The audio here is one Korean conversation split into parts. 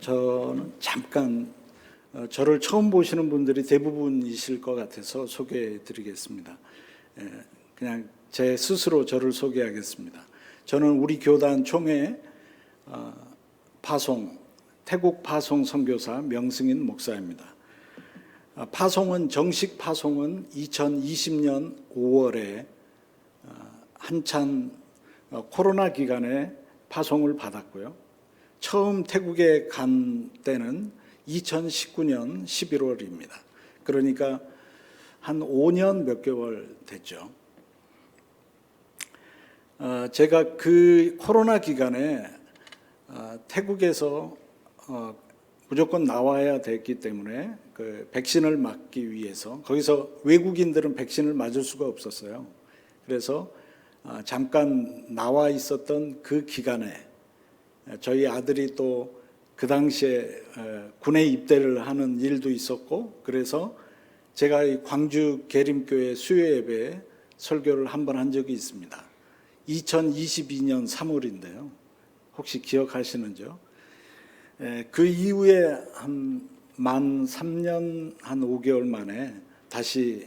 저는 잠깐 저를 처음 보시는 분들이 대부분이실 것 같아서 소개해 드리겠습니다. 그냥 제 스스로 저를 소개하겠습니다. 저는 우리 교단 총회 태국 파송 선교사 명승인 목사입니다. 정식 파송은 2020년 5월에 한참 코로나 기간에 파송을 받았고요. 처음 태국에 간 때는 2019년 11월입니다. 그러니까 한 5년 몇 개월 됐죠. 제가 그 코로나 기간에 태국에서 무조건 나와야 됐기 때문에 그 백신을 맞기 위해서 거기서 외국인들은 백신을 맞을 수가 없었어요. 그래서 잠깐 나와 있었던 그 기간에 저희 아들이 또 그 당시에 군에 입대를 하는 일도 있었고, 그래서 제가 이 광주 계림교회 수요 예배에 설교를 한 번 한 적이 있습니다. 2022년 3월인데요. 혹시 기억하시는지요? 그 이후에 만 3년 한 5개월 만에 다시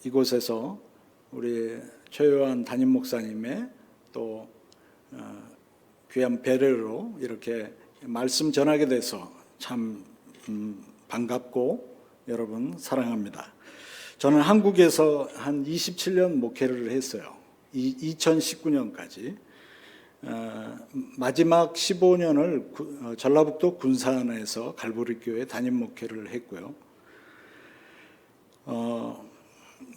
이곳에서 우리 최요한 담임 목사님의 또 귀한 배려로 이렇게 말씀 전하게 돼서 참 반갑고 여러분 사랑합니다. 저는 한국에서 한 27년 목회를 했어요. 2019년까지. 마지막 15년을 전라북도 군산에서 갈보리교회 담임 목회를 했고요.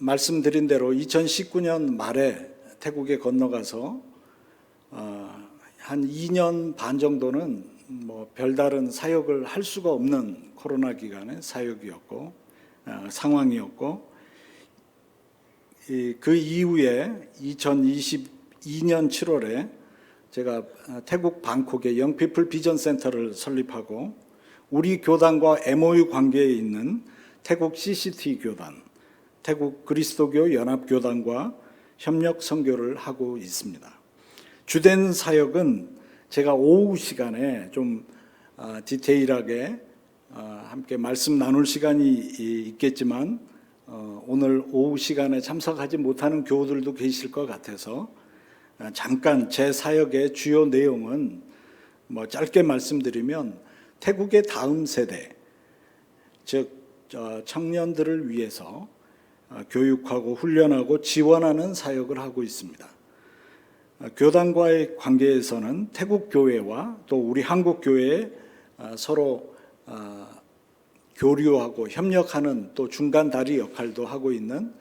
말씀드린 대로 2019년 말에 태국에 건너가서 한 2년 반 정도는 뭐 별다른 사역을 할 수가 없는 코로나 기간의 사역이었고 상황이었고, 그 이후에 2022년 7월에 제가 태국 방콕에 영피플 비전 센터를 설립하고 우리 교단과 MOU 관계에 있는 태국 CCT 교단, 태국 그리스도교 연합교단과 협력 선교를 하고 있습니다. 주된 사역은 제가 오후 시간에 좀 디테일하게 함께 말씀 나눌 시간이 있겠지만 오늘 오후 시간에 참석하지 못하는 교우들도 계실 것 같아서 잠깐 제 사역의 주요 내용은 짧게 말씀드리면 태국의 다음 세대, 즉 청년들을 위해서 교육하고 훈련하고 지원하는 사역을 하고 있습니다. 교단과의 관계에서는 태국 교회와 또 우리 한국 교회에 서로 교류하고 협력하는 또 중간 다리 역할도 하고 있는,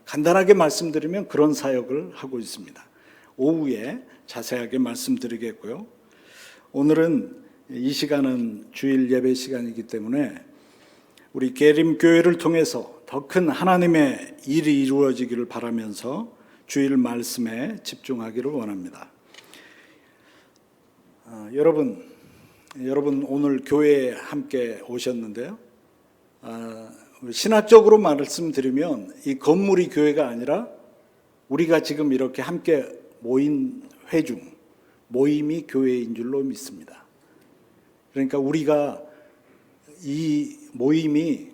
간단하게 말씀드리면 그런 사역을 하고 있습니다. 오후에 자세하게 말씀드리겠고요. 오늘은 이 시간은 주일 예배 시간이기 때문에 우리 계림교회를 통해서 더 큰 하나님의 일이 이루어지기를 바라면서 주일 말씀에 집중하기를 원합니다. 여러분 오늘 교회에 함께 오셨는데요. 신학적으로 말씀드리면 이 건물이 교회가 아니라 우리가 지금 이렇게 함께 모인 모임이 교회인 줄로 믿습니다. 그러니까 우리가 이 모임이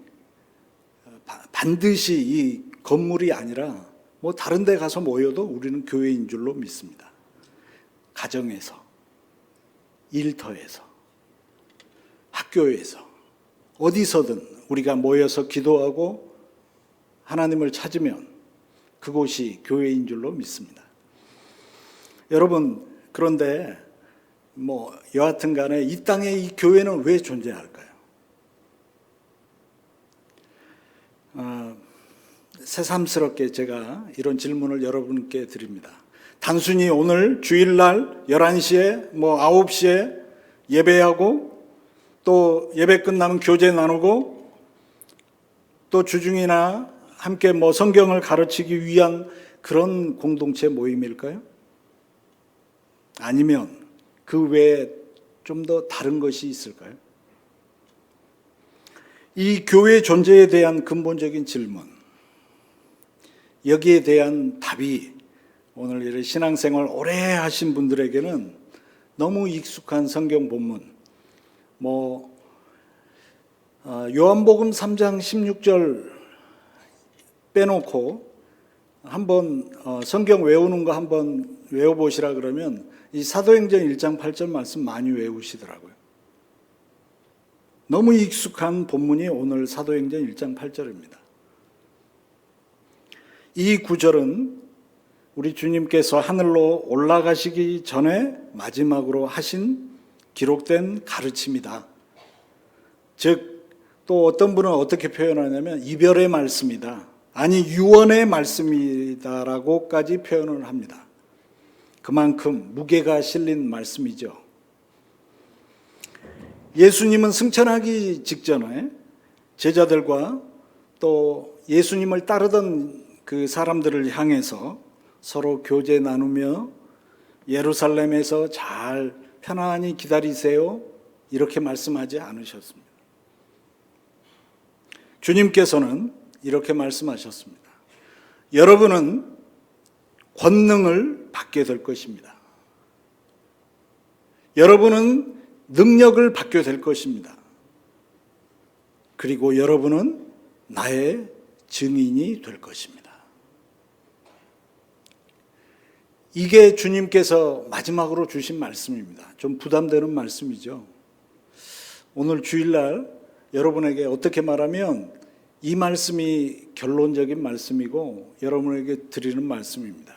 반드시 이 건물이 아니라 다른 데 가서 모여도 우리는 교회인 줄로 믿습니다. 가정에서, 일터에서, 학교에서, 어디서든 우리가 모여서 기도하고 하나님을 찾으면 그곳이 교회인 줄로 믿습니다. 여러분, 그런데 여하튼 간에 이 땅에 이 교회는 왜 존재할까요? 새삼스럽게 제가 이런 질문을 여러분께 드립니다. 단순히 오늘 주일날 11시에 9시에 예배하고 또 예배 끝나면 교제 나누고 또 주중이나 함께 성경을 가르치기 위한 그런 공동체 모임일까요? 아니면 그 외에 좀 더 다른 것이 있을까요? 이 교회 존재에 대한 근본적인 질문, 여기에 대한 답이 오늘 신앙생활 오래 하신 분들에게는 너무 익숙한 성경 본문, 요한복음 3장 16절 빼놓고 한번 성경 외우는 거 한번 외워보시라 그러면 이 사도행전 1장 8절 말씀 많이 외우시더라고요. 너무 익숙한 본문이 오늘 사도행전 1장 8절입니다. 이 구절은 우리 주님께서 하늘로 올라가시기 전에 마지막으로 하신 기록된 가르침이다. 즉 또 어떤 분은 어떻게 표현하냐면 이별의 말씀이다. 아니 유언의 말씀이다라고까지 표현을 합니다. 그만큼 무게가 실린 말씀이죠. 예수님은 승천하기 직전에 제자들과 또 예수님을 따르던 그 사람들을 향해서 서로 교제 나누며 예루살렘에서 잘 편안히 기다리세요 이렇게 말씀하지 않으셨습니다. 주님께서는 이렇게 말씀하셨습니다. 여러분은 권능을 받게 될 것입니다. 여러분은 능력을 받게 될 것입니다. 그리고 여러분은 나의 증인이 될 것입니다. 이게 주님께서 마지막으로 주신 말씀입니다. 좀 부담되는 말씀이죠. 오늘 주일날 여러분에게 어떻게 말하면 이 말씀이 결론적인 말씀이고 여러분에게 드리는 말씀입니다.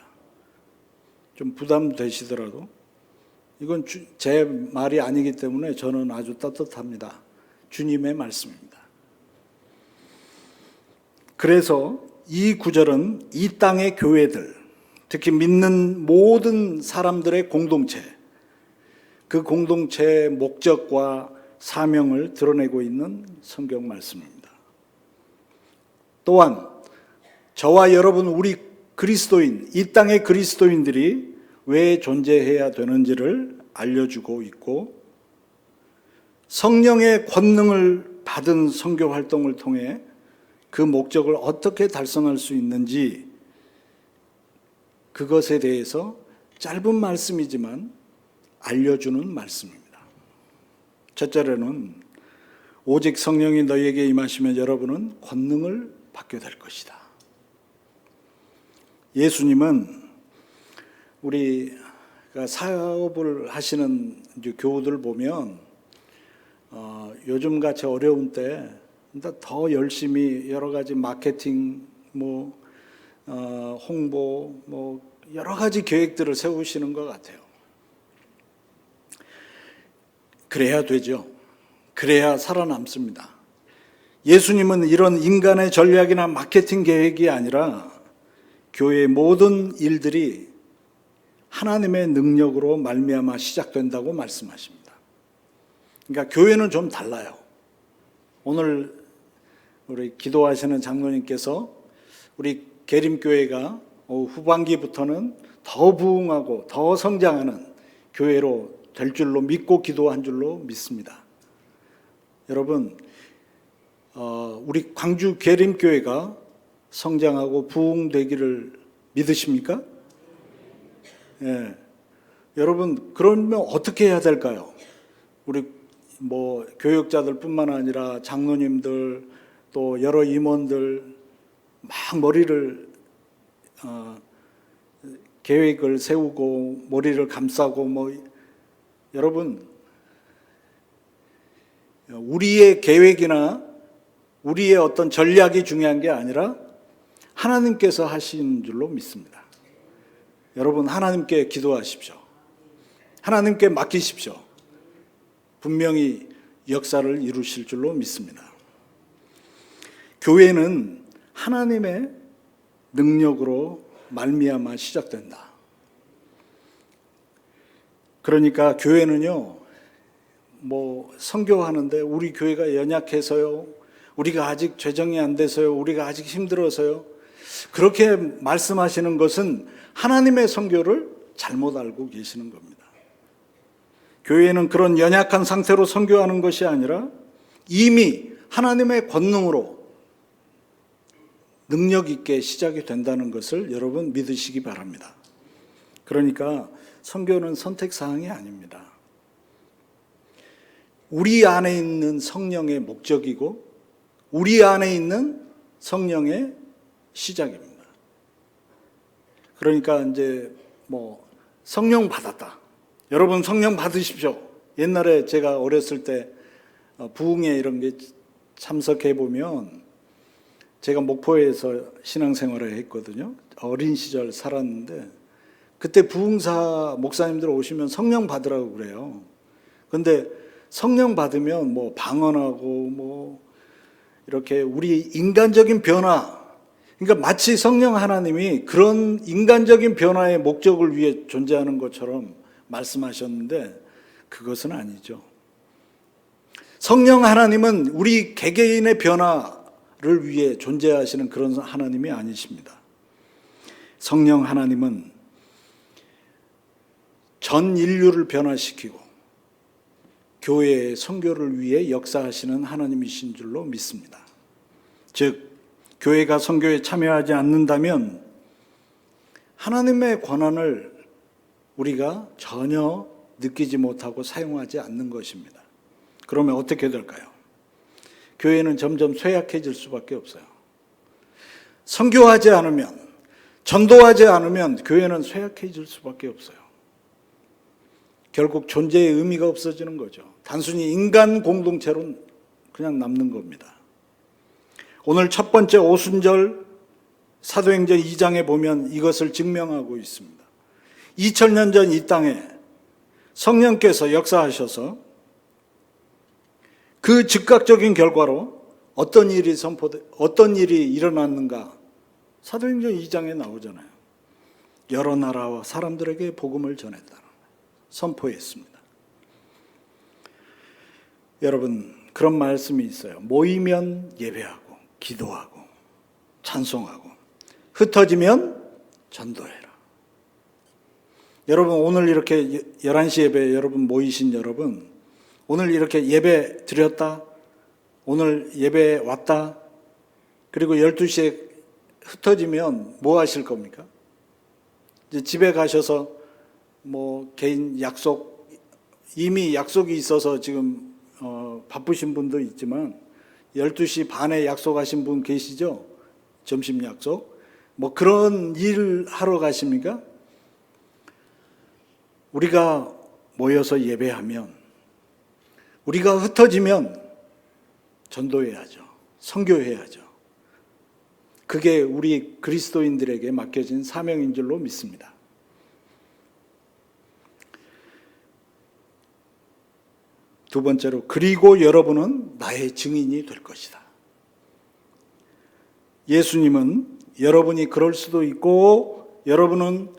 좀 부담되시더라도 이건 제 말이 아니기 때문에 저는 아주 따뜻합니다. 주님의 말씀입니다. 그래서 이 구절은 이 땅의 교회들, 특히 믿는 모든 사람들의 공동체, 그 공동체의 목적과 사명을 드러내고 있는 성경 말씀입니다. 또한 저와 여러분 우리 그리스도인, 이 땅의 그리스도인들이 왜 존재해야 되는지를 알려주고 있고 성령의 권능을 받은 선교 활동을 통해 그 목적을 어떻게 달성할 수 있는지 그것에 대해서 짧은 말씀이지만 알려주는 말씀입니다. 첫째로는 오직 성령이 너희에게 임하시면 여러분은 권능을 받게 될 것이다. 예수님은 우리가 사업을 하시는 교우들 보면 요즘같이 어려운 때 더 열심히 여러 가지 마케팅, 홍보, 여러 가지 계획들을 세우시는 것 같아요. 그래야 되죠. 그래야 살아남습니다. 예수님은 이런 인간의 전략이나 마케팅 계획이 아니라 교회의 모든 일들이 하나님의 능력으로 말미암아 시작된다고 말씀하십니다. 그러니까 교회는 좀 달라요. 오늘 우리 기도하시는 장로님께서 우리 계림교회가 후반기부터는 더 부흥하고 더 성장하는 교회로 될 줄로 믿고 기도한 줄로 믿습니다. 여러분, 우리 광주 계림교회가 성장하고 부흥되기를 믿으십니까? 예. 여러분, 그러면 어떻게 해야 될까요? 우리 교역자들 뿐만 아니라 장로님들 또 여러 임원들 막 머리를 계획을 세우고 머리를 감싸고 여러분 우리의 계획이나 우리의 어떤 전략이 중요한 게 아니라 하나님께서 하신 줄로 믿습니다. 여러분 하나님께 기도하십시오. 하나님께 맡기십시오. 분명히 역사를 이루실 줄로 믿습니다. 교회는 하나님의 능력으로 말미암아 시작된다. 그러니까 교회는요, 선교하는데 우리 교회가 연약해서요, 우리가 아직 재정이 안 돼서요, 우리가 아직 힘들어서요, 그렇게 말씀하시는 것은 하나님의 선교를 잘못 알고 계시는 겁니다. 교회는 그런 연약한 상태로 선교하는 것이 아니라 이미 하나님의 권능으로 능력 있게 시작이 된다는 것을 여러분 믿으시기 바랍니다. 그러니까 선교는 선택사항이 아닙니다. 우리 안에 있는 성령의 목적이고 우리 안에 있는 성령의 시작입니다. 그러니까 이제 성령 받았다. 여러분 성령 받으십시오. 옛날에 제가 어렸을 때 부흥회 이런 게 참석해 보면 제가 목포에서 신앙생활을 했거든요. 어린 시절 살았는데 그때 부흥사 목사님들 오시면 성령 받으라고 그래요. 근데 성령 받으면 방언하고 이렇게 우리 인간적인 변화, 그러니까 마치 성령 하나님이 그런 인간적인 변화의 목적을 위해 존재하는 것처럼 말씀하셨는데 그것은 아니죠. 성령 하나님은 우리 개개인의 변화를 위해 존재하시는 그런 하나님이 아니십니다. 성령 하나님은 전 인류를 변화시키고 교회의 선교를 위해 역사하시는 하나님이신 줄로 믿습니다. 즉 교회가 선교에 참여하지 않는다면 하나님의 권한을 우리가 전혀 느끼지 못하고 사용하지 않는 것입니다. 그러면 어떻게 될까요? 교회는 점점 쇠약해질 수밖에 없어요. 선교하지 않으면, 전도하지 않으면 교회는 쇠약해질 수밖에 없어요. 결국 존재의 의미가 없어지는 거죠. 단순히 인간 공동체로 그냥 남는 겁니다. 오늘 첫 번째 오순절 사도행전 2장에 보면 이것을 증명하고 있습니다. 2000년 전 이 땅에 성령께서 역사하셔서 그 즉각적인 결과로 어떤 일이 일어났는가? 사도행전 2장에 나오잖아요. 여러 나라와 사람들에게 복음을 전했다. 선포했습니다. 여러분, 그런 말씀이 있어요. 모이면 예배하고 기도하고 찬송하고 흩어지면 전도해라. 여러분, 오늘 이렇게 11시 예배에 여러분 모이신 여러분, 오늘 이렇게 예배 드렸다, 오늘 예배에 왔다, 그리고 12시에 흩어지면 뭐 하실 겁니까? 이제 집에 가셔서 개인 약속, 이미 약속이 있어서 지금 바쁘신 분도 있지만 12시 반에 약속하신 분 계시죠? 점심 약속. 그런 일 하러 가십니까? 우리가 모여서 예배하면, 우리가 흩어지면 전도해야죠. 선교해야죠. 그게 우리 그리스도인들에게 맡겨진 사명인 줄로 믿습니다. 두 번째로, 그리고 여러분은 나의 증인이 될 것이다. 예수님은 여러분이 그럴 수도 있고 여러분은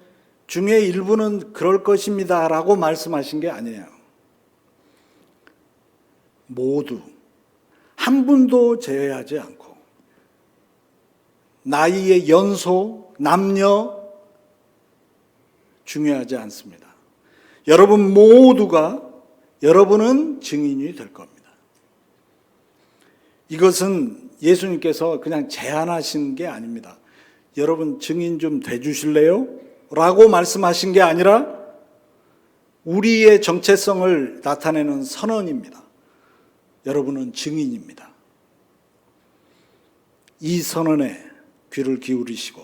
중에 일부는 그럴 것입니다 라고 말씀하신 게 아니에요. 모두, 한 분도 제외하지 않고 나이의 연소, 남녀 중요하지 않습니다. 여러분 모두가 여러분은 증인이 될 겁니다. 이것은 예수님께서 그냥 제안하신 게 아닙니다. 여러분 증인 좀 돼주실래요? 라고 말씀하신 게 아니라 우리의 정체성을 나타내는 선언입니다. 여러분은 증인입니다. 이 선언에 귀를 기울이시고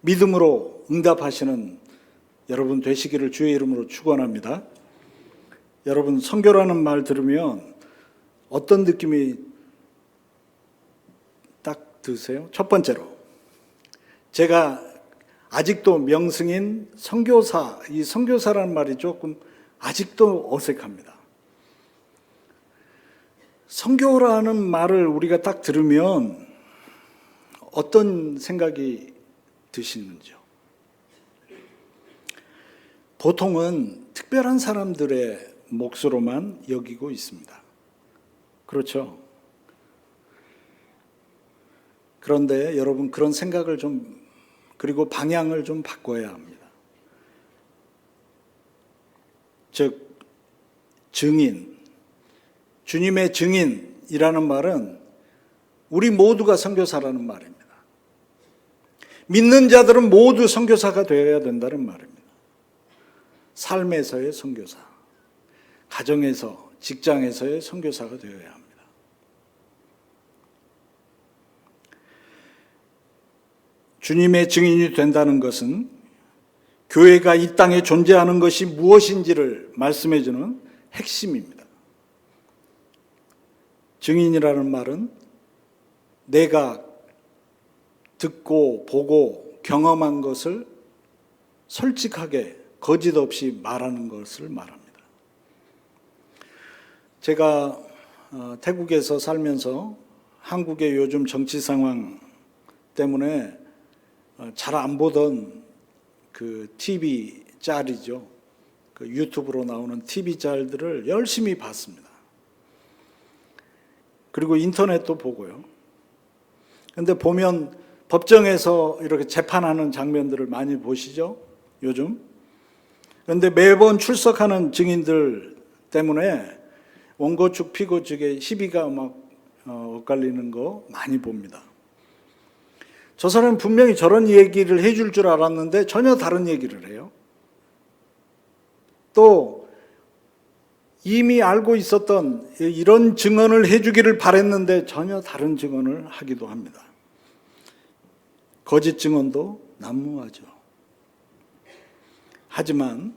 믿음으로 응답하시는 여러분 되시기를 주의 이름으로 축원합니다. 여러분, 선교라는 말 들으면 어떤 느낌이 딱 드세요? 첫 번째로, 제가 아직도 명승인 선교사, 이 선교사라는 말이 조금 아직도 어색합니다. 선교라는 말을 우리가 딱 들으면 어떤 생각이 드시는지요? 보통은 특별한 사람들의 몫으로만 여기고 있습니다. 그렇죠? 그런데 여러분, 그런 생각을 그리고 방향을 좀 바꿔야 합니다. 즉, 증인, 주님의 증인이라는 말은 우리 모두가 선교사라는 말입니다. 믿는 자들은 모두 선교사가 되어야 된다는 말입니다. 삶에서의 선교사, 가정에서, 직장에서의 선교사가 되어야 합니다. 주님의 증인이 된다는 것은 교회가 이 땅에 존재하는 것이 무엇인지를 말씀해주는 핵심입니다. 증인이라는 말은 내가 듣고 보고 경험한 것을 솔직하게 거짓 없이 말하는 것을 말합니다. 제가 태국에서 살면서 한국의 요즘 정치 상황 때문에 잘 안 보던 그 TV 짤이죠. 그 유튜브로 나오는 TV 짤들을 열심히 봤습니다. 그리고 인터넷도 보고요. 근데 보면 법정에서 이렇게 재판하는 장면들을 많이 보시죠, 요즘. 그런데 매번 출석하는 증인들 때문에 원고 측, 피고 측의 시비가 막 엇갈리는 거 많이 봅니다. 저 사람은 분명히 저런 얘기를 해줄 줄 알았는데 전혀 다른 얘기를 해요. 또 이미 알고 있었던 이런 증언을 해주기를 바랬는데 전혀 다른 증언을 하기도 합니다. 거짓 증언도 난무하죠. 하지만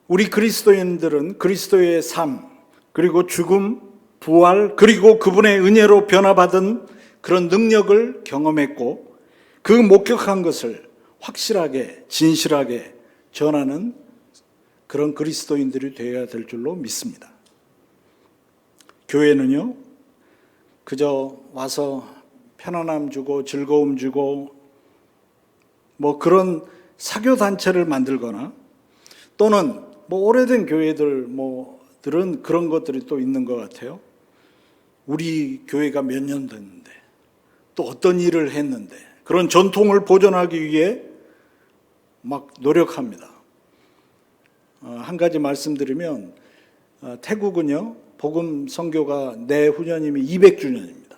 우리 그리스도인들은 그리스도의 삶, 그리고 죽음, 부활, 그리고 그분의 은혜로 변화받은 그런 능력을 경험했고 그 목격한 것을 확실하게, 진실하게 전하는 그런 그리스도인들이 되어야 될 줄로 믿습니다. 교회는요, 그저 와서 편안함 주고 즐거움 주고 뭐 그런 사교단체를 만들거나 또는 뭐 오래된 교회들은 그런 것들이 또 있는 것 같아요. 우리 교회가 몇 년 됐는데 또 어떤 일을 했는데 그런 전통을 보존하기 위해 막 노력합니다. 한 가지 말씀드리면 태국은요, 복음 선교가 내후년이면 200주년입니다.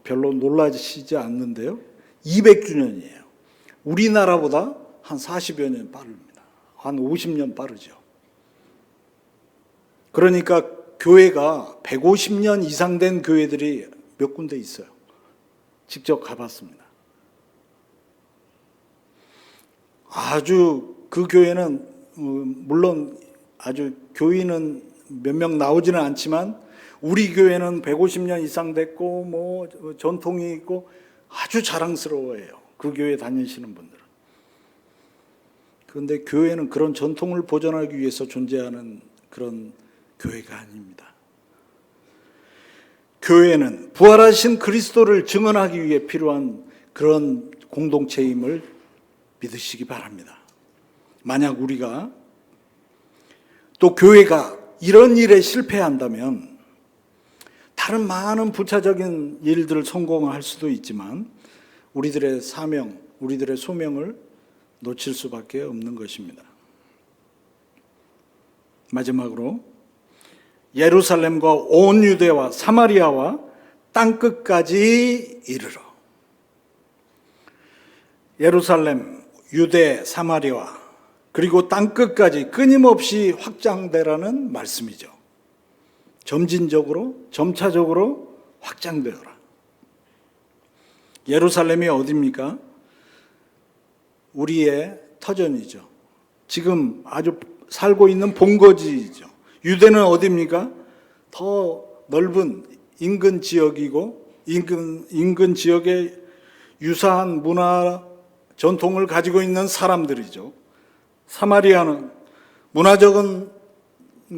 별로 놀라시지 않는데요. 200주년이에요. 우리나라보다 한 40여 년 빠릅니다. 한 50년 빠르죠. 그러니까 교회가 150년 이상 된 교회들이 몇 군데 있어요. 직접 가봤습니다. 아주 그 교회는 물론 아주 교인은 몇 명 나오지는 않지만 우리 교회는 150년 이상 됐고 뭐 전통이 있고 아주 자랑스러워해요. 그 교회 다니시는 분들은. 그런데 교회는 그런 전통을 보존하기 위해서 존재하는 그런 교회가 아닙니다. 교회는 부활하신 그리스도를 증언하기 위해 필요한 그런 공동체임을 믿으시기 바랍니다. 만약 우리가 또 교회가 이런 일에 실패한다면 다른 많은 부차적인 일들을 성공할 수도 있지만 우리들의 사명, 우리들의 소명을 놓칠 수밖에 없는 것입니다. 마지막으로 예루살렘과 온 유대와 사마리아와 땅끝까지 이르러. 예루살렘, 유대, 사마리아 그리고 땅끝까지 끊임없이 확장되라는 말씀이죠. 점진적으로, 점차적으로 확장되어라. 예루살렘이 어디입니까? 우리의 터전이죠. 지금 아주 살고 있는 본거지이죠. 유대는 어디입니까? 더 넓은 인근 지역이고 인근 지역에 유사한 문화 전통을 가지고 있는 사람들이죠. 사마리아는 문화적인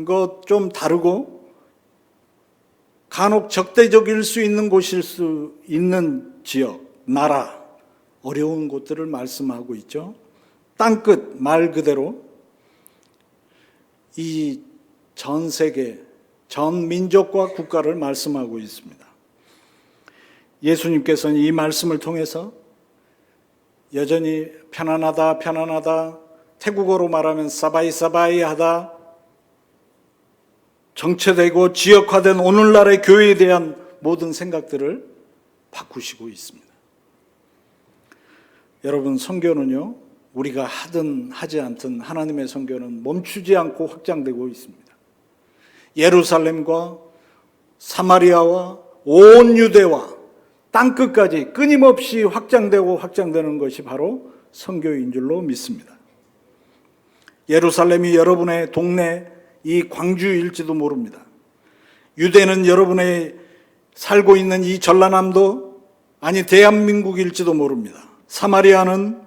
것 좀 다르고 간혹 적대적일 수 있는 곳일 수 있는 지역, 나라, 어려운 곳들을 말씀하고 있죠. 땅끝 말 그대로 이 전 세계, 전 민족과 국가를 말씀하고 있습니다. 예수님께서는 이 말씀을 통해서 여전히 편안하다, 편안하다, 태국어로 말하면 사바이 하다, 정체되고 지역화된 오늘날의 교회에 대한 모든 생각들을 바꾸시고 있습니다. 여러분, 선교는요, 우리가 하든 하지 않든 하나님의 선교는 멈추지 않고 확장되고 있습니다. 예루살렘과 사마리아와 온 유대와 땅끝까지 끊임없이 확장되고 확장되는 것이 바로 선교인 줄로 믿습니다. 예루살렘이 여러분의 동네 이 광주일지도 모릅니다. 유대는 여러분의 살고 있는 이 전라남도 아니 대한민국일지도 모릅니다. 사마리아는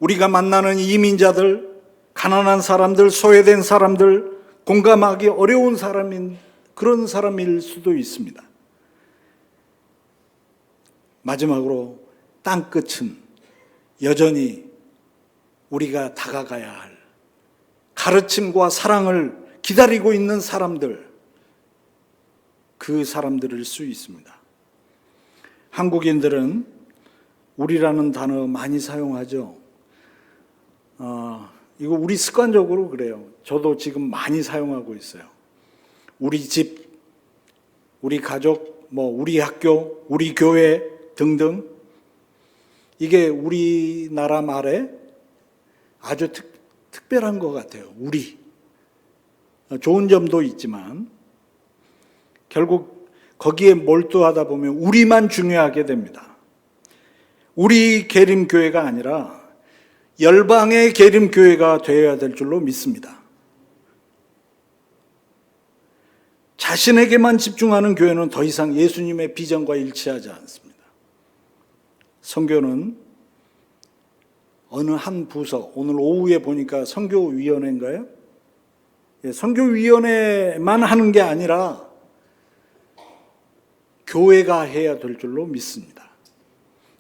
우리가 만나는 이민자들, 가난한 사람들, 소외된 사람들, 공감하기 어려운 사람인 그런 사람일 수도 있습니다. 마지막으로 땅끝은 여전히 우리가 다가가야 할 가르침과 사랑을 기다리고 있는 사람들, 그 사람들일 수 있습니다. 한국인들은 우리라는 단어 많이 사용하죠. 이거 우리 습관적으로 그래요. 저도 지금 많이 사용하고 있어요. 우리 집, 우리 가족, 우리 학교, 우리 교회 등등. 이게 우리나라 말에 아주 특별한 것 같아요. 우리. 좋은 점도 있지만 결국 거기에 몰두하다 보면 우리만 중요하게 됩니다. 우리 계림교회가 아니라 열방의 계림교회가 되어야 될 줄로 믿습니다. 자신에게만 집중하는 교회는 더 이상 예수님의 비전과 일치하지 않습니다. 선교는 어느 한 부서, 오늘 오후에 보니까 선교위원회인가요? 선교위원회만 하는 게 아니라 교회가 해야 될 줄로 믿습니다.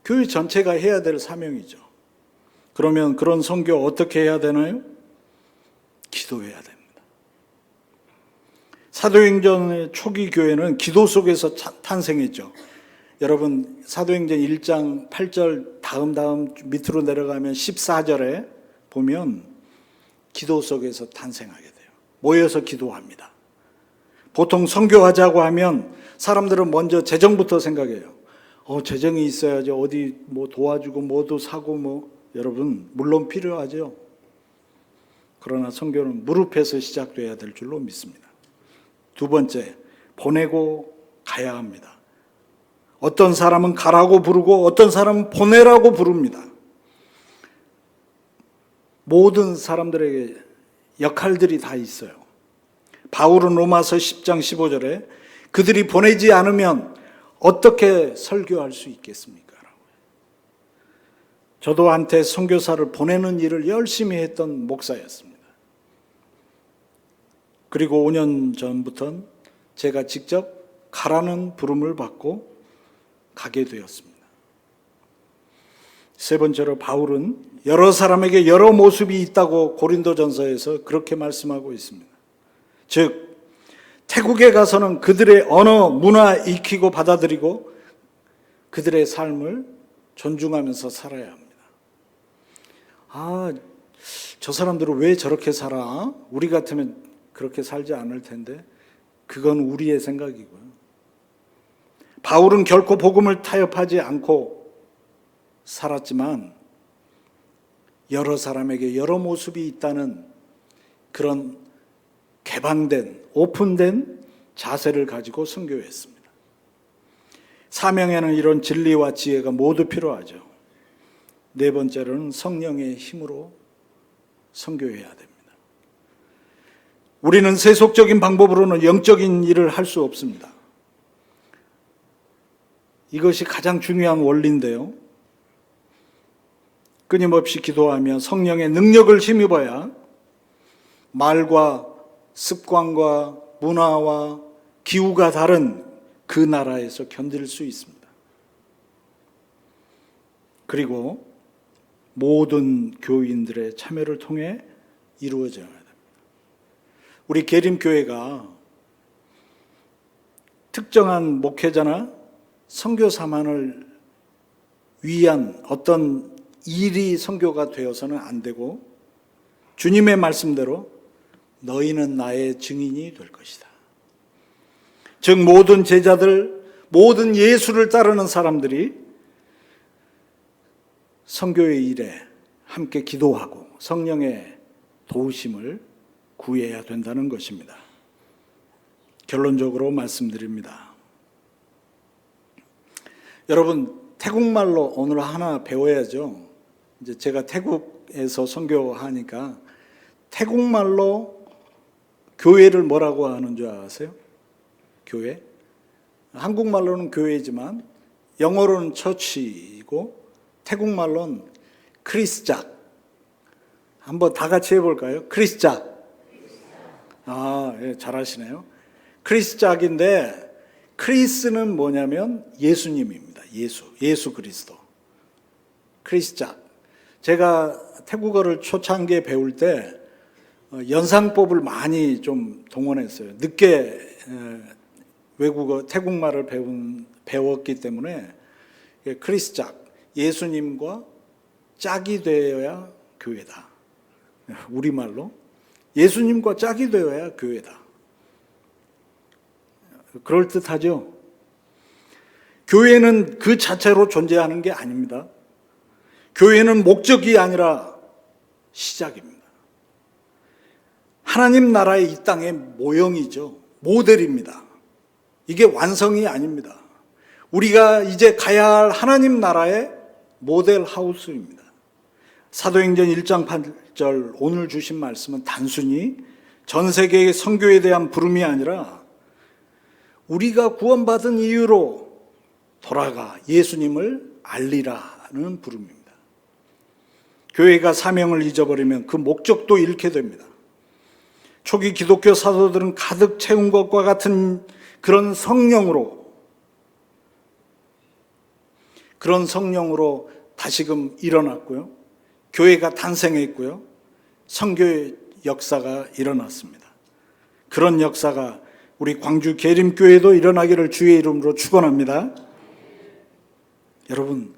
교회 전체가 해야 될 사명이죠. 그러면 그런 선교 어떻게 해야 되나요? 기도해야 됩니다. 사도행전의 초기 교회는 기도 속에서 탄생했죠. 여러분 사도행전 1장 8절 다음 밑으로 내려가면 14절에 보면 기도 속에서 탄생하게 돼요. 모여서 기도합니다. 보통 선교하자고 하면 사람들은 먼저 재정부터 생각해요. 재정이 있어야지 어디 도와주고 뭐도 사고 여러분 물론 필요하죠. 그러나 선교는 무릎에서 시작돼야 될 줄로 믿습니다. 두 번째, 보내고 가야 합니다. 어떤 사람은 가라고 부르고 어떤 사람은 보내라고 부릅니다. 모든 사람들에게 역할들이 다 있어요. 바울은 로마서 10장 15절에 그들이 보내지 않으면 어떻게 설교할 수 있겠습니까? 저도 한때 선교사를 보내는 일을 열심히 했던 목사였습니다. 그리고 5년 전부터는 제가 직접 가라는 부름을 받고 가게 되었습니다. 세 번째로 바울은 여러 사람에게 여러 모습이 있다고 고린도전서에서 그렇게 말씀하고 있습니다. 즉 태국에 가서는 그들의 언어, 문화 익히고 받아들이고 그들의 삶을 존중하면서 살아야 합니다. 저 사람들은 왜 저렇게 살아? 우리 같으면 그렇게 살지 않을 텐데 그건 우리의 생각이고요. 바울은 결코 복음을 타협하지 않고 살았지만 여러 사람에게 여러 모습이 있다는 그런 개방된, 오픈된 자세를 가지고 선교했습니다. 사명에는 이런 진리와 지혜가 모두 필요하죠. 네 번째로는 성령의 힘으로 선교해야 됩니다. 우리는 세속적인 방법으로는 영적인 일을 할 수 없습니다. 이것이 가장 중요한 원리인데요. 끊임없이 기도하며 성령의 능력을 힘입어야 말과 습관과 문화와 기후가 다른 그 나라에서 견딜 수 있습니다. 그리고 모든 교인들의 참여를 통해 이루어져야 됩니다. 우리 계림교회가 특정한 목회자나 선교사만을 위한 어떤 일이 선교가 되어서는 안 되고 주님의 말씀대로 너희는 나의 증인이 될 것이다. 즉 모든 제자들, 모든 예수를 따르는 사람들이 선교의 일에 함께 기도하고 성령의 도우심을 구해야 된다는 것입니다. 결론적으로 말씀드립니다. 여러분, 태국말로 오늘 하나 배워야죠. 이제 제가 태국에서 선교하니까 태국말로 교회를 뭐라고 하는 줄 아세요? 교회? 한국말로는 교회지만 영어로는 처치이고 태국말로는 크리스짝. 한번 다 같이 해볼까요? 크리스짝. 예, 잘하시네요. 크리스짝인데 크리스는 뭐냐면 예수님입니다. 예수 그리스도. 크리스짝. 제가 태국어를 초창기에 배울 때 연상법을 많이 좀 동원했어요. 늦게 외국어 태국말을 배웠기 때문에 크리스짝, 예수님과 짝이 되어야 교회다. 우리말로 예수님과 짝이 되어야 교회다. 그럴듯하죠? 교회는 그 자체로 존재하는 게 아닙니다. 교회는 목적이 아니라 시작입니다. 하나님 나라의 이 땅의 모형이죠. 모델입니다. 이게 완성이 아닙니다. 우리가 이제 가야 할 하나님 나라의 모델 하우스입니다. 사도행전 1장 8절 오늘 주신 말씀은 단순히 전 세계의 선교에 대한 부름이 아니라 우리가 구원받은 이유로 돌아가 예수님을 알리라는 부름입니다. 교회가 사명을 잊어버리면 그 목적도 잃게 됩니다. 초기 기독교 사도들은 가득 채운 것과 같은 그런 성령으로 다시금 일어났고요. 교회가 탄생했고요. 선교의 역사가 일어났습니다. 그런 역사가 우리 광주 계림교회도 일어나기를 주의 이름으로 축원합니다. 여러분,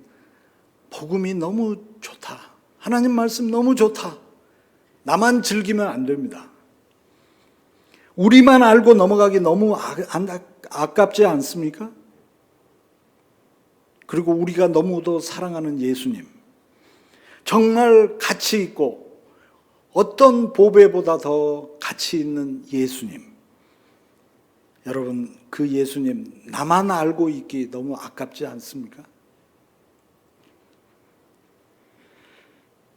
복음이 너무 좋다. 하나님 말씀 너무 좋다. 나만 즐기면 안 됩니다. 우리만 알고 넘어가기 너무 아깝지 않습니까? 그리고 우리가 너무도 사랑하는 예수님, 정말 가치 있고 어떤 보배보다 더 가치 있는 예수님, 여러분, 그 예수님 나만 알고 있기 너무 아깝지 않습니까?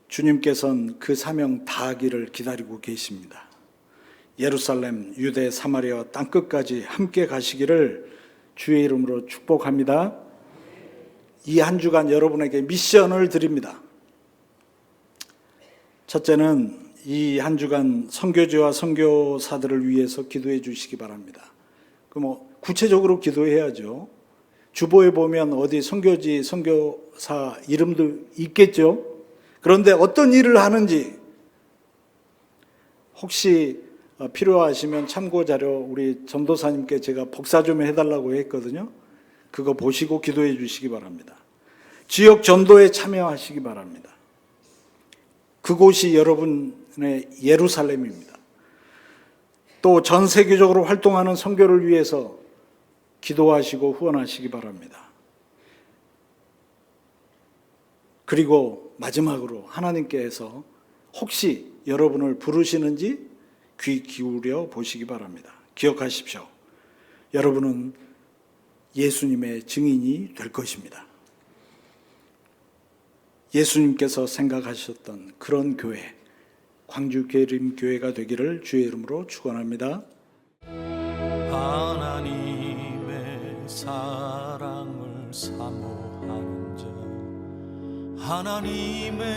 주님께서는 그 사명 다하기를 기다리고 계십니다. 예루살렘, 유대, 사마리아 땅끝까지 함께 가시기를 주의 이름으로 축복합니다. 이 한 주간 여러분에게 미션을 드립니다. 첫째는 이 한 주간 선교지와 선교사들을 위해서 기도해 주시기 바랍니다. 구체적으로 기도해야죠. 주보에 보면 어디 선교지, 선교사 이름도 있겠죠. 그런데 어떤 일을 하는지 혹시 필요하시면 참고자료 우리 전도사님께 제가 복사 좀 해달라고 했거든요. 그거 보시고 기도해 주시기 바랍니다. 지역 전도에 참여하시기 바랍니다. 그곳이 여러분의 예루살렘입니다. 또 전 세계적으로 활동하는 선교를 위해서 기도하시고 후원하시기 바랍니다. 그리고 마지막으로 하나님께서 혹시 여러분을 부르시는지 귀 기울여 보시기 바랍니다. 기억하십시오. 여러분은 예수님의 증인이 될 것입니다. 예수님께서 생각하셨던 그런 교회, 광주 계림교회가 되기를 주의 이름으로 축원합니다. 하나님의 사랑을 사모하는 자, 하나님의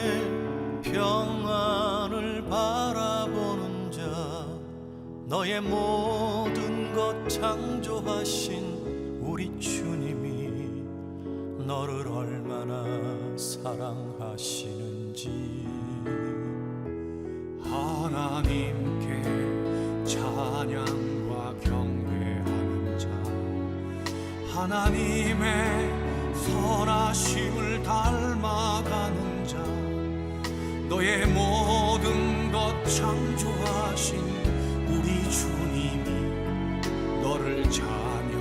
평안을 바라보는 자, 너의 모든 것 창조하신 우리 주님이 너를 얼마나 사랑하시는지, 하나님께 찬양과 경배하는 자, 하나님의 선하심을 닮아가는 자, 너의 모든 것 창조하신 우리 주님이 너를 자녀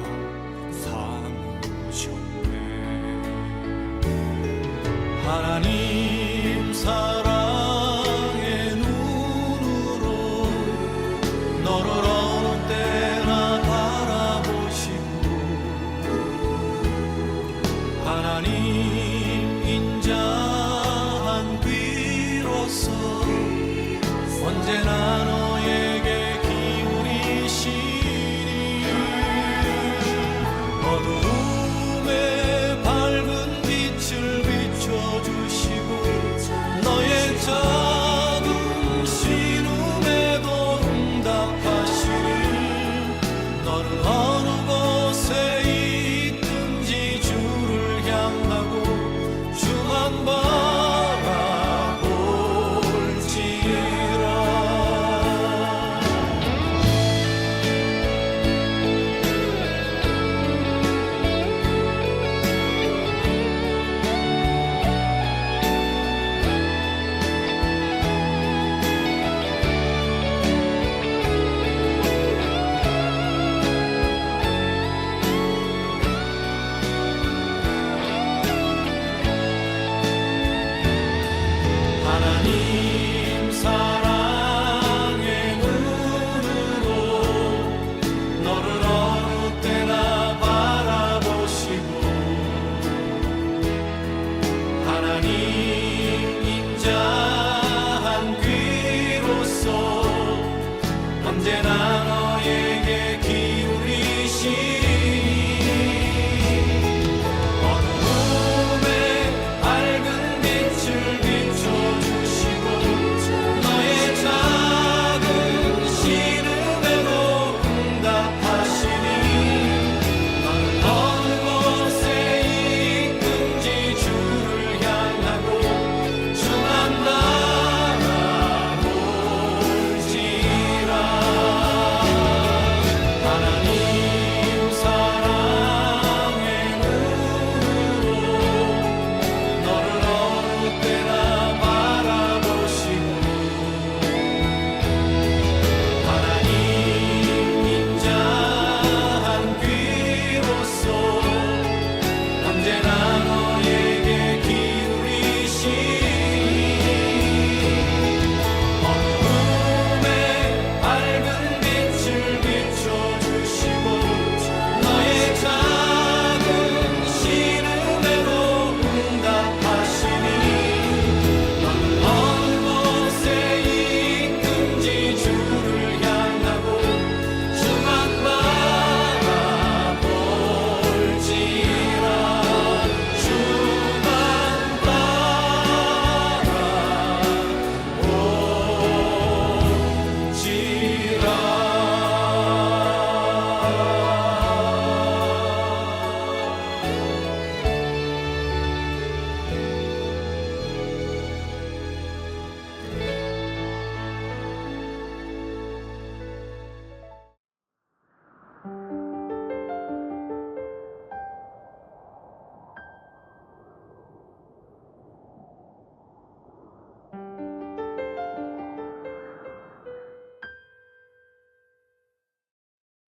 삼으셨네. 하나님